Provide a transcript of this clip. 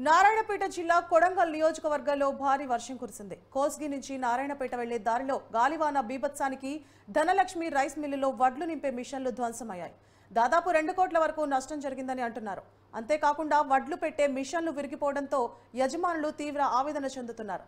నారాయణపేట జిల్లా కొడంగల్ నియోజకవర్గంలో భారీ వర్షం కురిసింది. కోస్గి నుంచి నారాయణపేట వెళ్లే దారిలో గాలివాన బీభత్సానికి ధనలక్ష్మి రైస్ మిల్లులో వడ్లు నింపే మిషన్లు ధ్వంసమయ్యాయి. దాదాపు 2 కోట్ల వరకు నష్టం జరిగిందని అంటున్నారు. అంతేకాకుండా వడ్లు పెట్టే మిషన్లు విరిగిపోవడంతో యజమానులు తీవ్ర ఆవేదన చెందుతున్నారు.